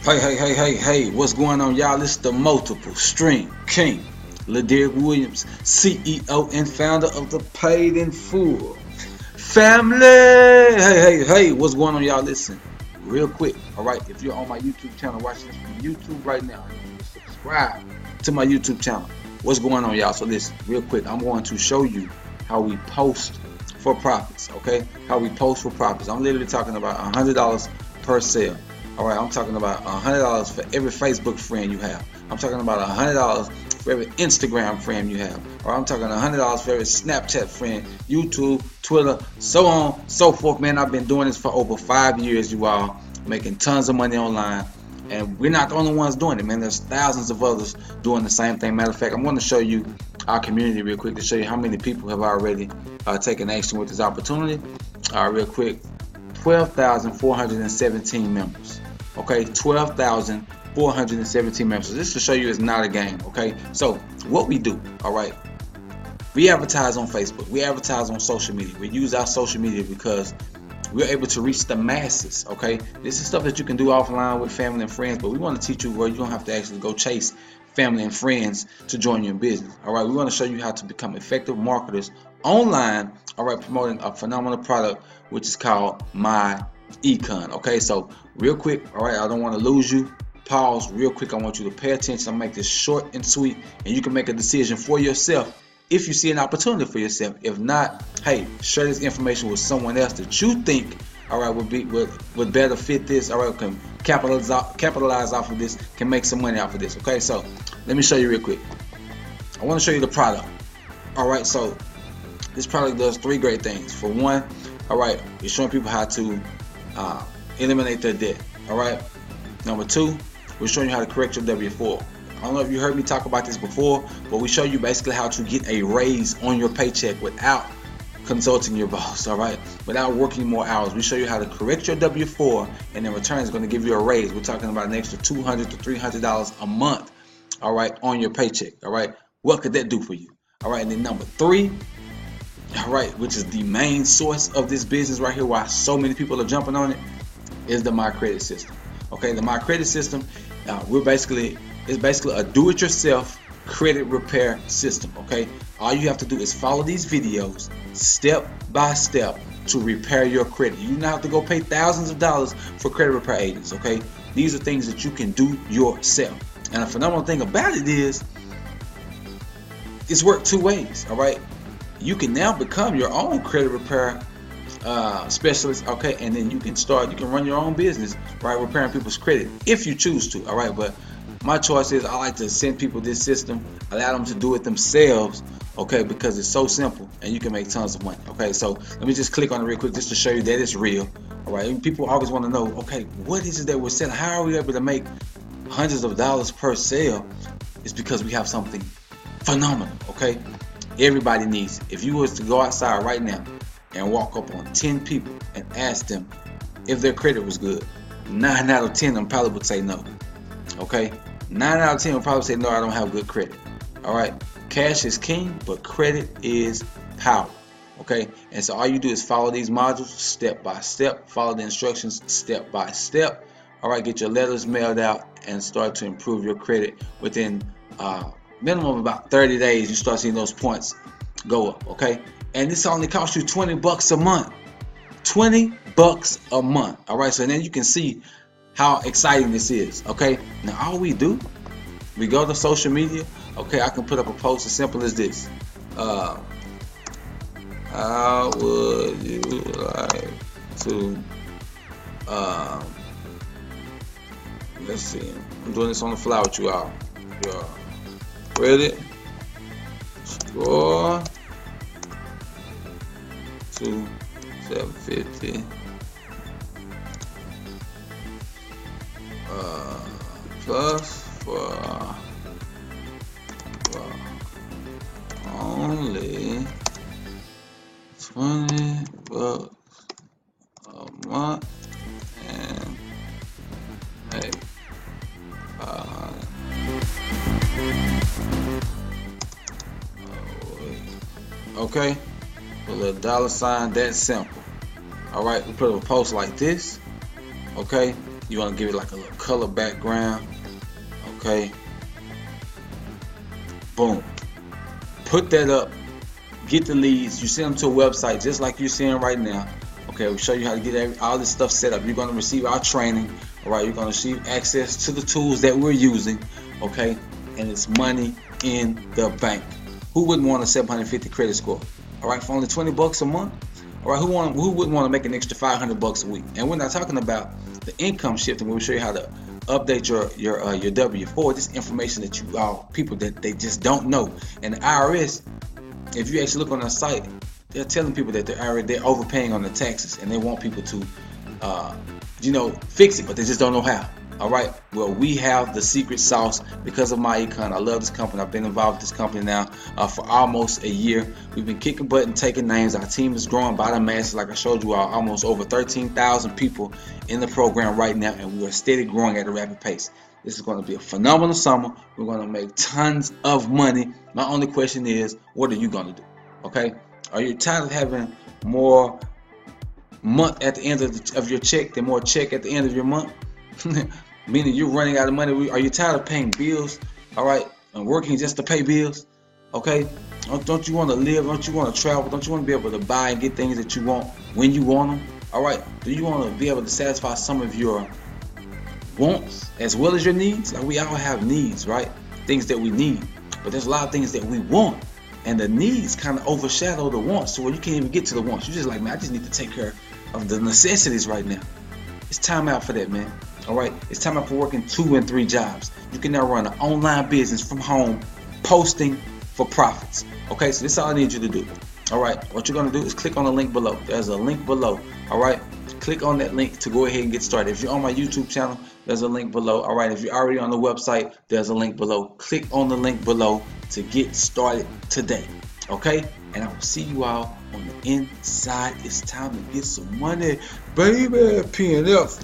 Hey, what's going on, y'all? It's the Multiple Stream King, Laderick Williams, CEO and founder of the Paid in Full family. Hey, what's going on, y'all? Listen, real quick, all right? If you're on my YouTube channel watching this from YouTube right now, I need you to subscribe to my YouTube channel. What's going on, y'all? So listen, real quick, I'm going to show you how we post for profits, okay? How we post for profits. I'm literally talking about $100 per sale. All right, I'm talking about $100 for every Facebook friend you have. I'm talking about $100 for every Instagram friend you have. Or I'm talking $100 for every Snapchat friend, YouTube, Twitter, so on, so forth. Man, I've been doing this for over 5 years, you all, making tons of money online. And we're not the only ones doing it, man. There's thousands of others doing the same thing. Matter of fact, I'm going to show you our community real quick to show you how many people have already taken action with this opportunity. Real quick, 12,417 members. Okay, 12,417 members. So this to show you it's not a game. Okay, so what we do, all right, we advertise on Facebook, we advertise on social media, we use our social media because we're able to reach the masses. Okay, this is stuff that you can do offline with family and friends, but we want to teach you where you don't have to actually go chase family and friends to join your business. All right, we want to show you how to become effective marketers online, all right, promoting a phenomenal product which is called My Econ. Okay, so real quick, all right, I don't want to lose you. Pause real quick. I want you to pay attention. I'll make this short and sweet, and you can make a decision for yourself if you see an opportunity for yourself. If not, hey, share this information with someone else that you think, all right, would better fit this. All right, can capitalize off of this, can make some money off of this. Okay, so let me show you real quick. I want to show you the product. All right, so this product does three great things. For one, all right, it's showing people how to eliminate their debt. All right. Number two, we're showing you how to correct your W-4. I don't know if you heard me talk about this before, but we show you basically how to get a raise on your paycheck without consulting your boss. All right, without working more hours. We show you how to correct your W-4, and in return, it's going to give you a raise. We're talking about an extra $200 to $300 a month. All right, on your paycheck. All right, what could that do for you? All right, and then number three, all right, which is the main source of this business right here, why so many people are jumping on it, is the My Credit system. Okay, the My Credit system, it's basically a do-it-yourself credit repair system. Okay, all you have to do is follow these videos step by step to repair your credit. You don't have to go pay thousands of dollars for credit repair agents. Okay, these are things that you can do yourself. And a phenomenal thing about it is it's worked two ways. All right, you can now become your own credit repair specialist, okay, and then you can run your own business, right, repairing people's credit if you choose to. All right, but my choice is I like to send people this system, allow them to do it themselves, okay, because it's so simple and you can make tons of money. Okay, so let me just click on it real quick just to show you that it's real. All right, and people always want to know, okay, what is it that we're selling? How are we able to make hundreds of dollars per sale? It's because we have something phenomenal. Okay, everybody needs it. If you was to go outside right now and walk up on 10 people and ask them if their credit was good, 9 out of 10 of them probably would say no. Okay, 9 out of 10 would probably say no, I don't have good credit. All right, cash is king, but credit is power. Okay, and so all you do is follow these modules step by step, follow the instructions step by step. All right, get your letters mailed out and start to improve your credit within minimum of about 30 days. You start seeing those points go up. Okay, and this only costs you $20 a month. $20 a month. All right, so then you can see how exciting this is. Okay, now all we do, we go to social media. Okay, I can put up a post as simple as this. How would you like to let's see, I'm doing this on the fly with you all. Your credit score to 750 plus for only $20 a month, and hey, okay, put a little dollar sign, that simple. All right, we put up a post like this. Okay, You want to give it like a little color background. Okay. Boom. Put that up. Get the leads. You send them to a website just like you're seeing right now. Okay, we'll show you how to get all this stuff set up. You're going to receive our training. All right, you're going to receive access to the tools that we're using. Okay, and it's money in the bank. Who wouldn't want a 750 credit score? All right, for only $20 a month. All right, who wouldn't want to make an extra $500 a week? And we're not talking about the income shifting. We'll show you how to update your W-4. This information that you all people that they just don't know. And the IRS, if you actually look on their site, they're telling people that they're overpaying on the taxes, and they want people to fix it, but they just don't know how. All right, well, we have the secret sauce because of MyEcon. I love this company. I've been involved with this company now for almost a year. We've been kicking butt and taking names. Our team is growing by the masses. Like I showed you all, almost over 13,000 people in the program right now, and we are steady growing at a rapid pace. This is going to be a phenomenal summer. We're going to make tons of money. My only question is, what are you going to do? Okay, are you tired of having more month at the end of your check than more check at the end of your month? Meaning you're running out of money. Are you tired of paying bills? All right, and working just to pay bills? Okay, don't you want to live? Don't you want to travel? Don't you want to be able to buy and get things that you want when you want them? All right, do you want to be able to satisfy some of your wants as well as your needs? Like, we all have needs, right? Things that we need, but there's a lot of things that we want, and the needs kind of overshadow the wants, so where you can't even get to the wants. You're just like, man, I just need to take care of the necessities right now. It's time out for that, man. All right, it's time out for working 2 and 3 jobs. You can now run an online business from home, posting for profits. Okay, so this is all I need you to do. All right, what you're gonna do is click on the link below. There's a link below. All right, click on that link to go ahead and get started. If you're on my YouTube channel, there's a link below. All right, if you're already on the website, there's a link below. Click on the link below to get started today. Okay, and I will see you all on the inside. It's time to get some money, baby. PNF.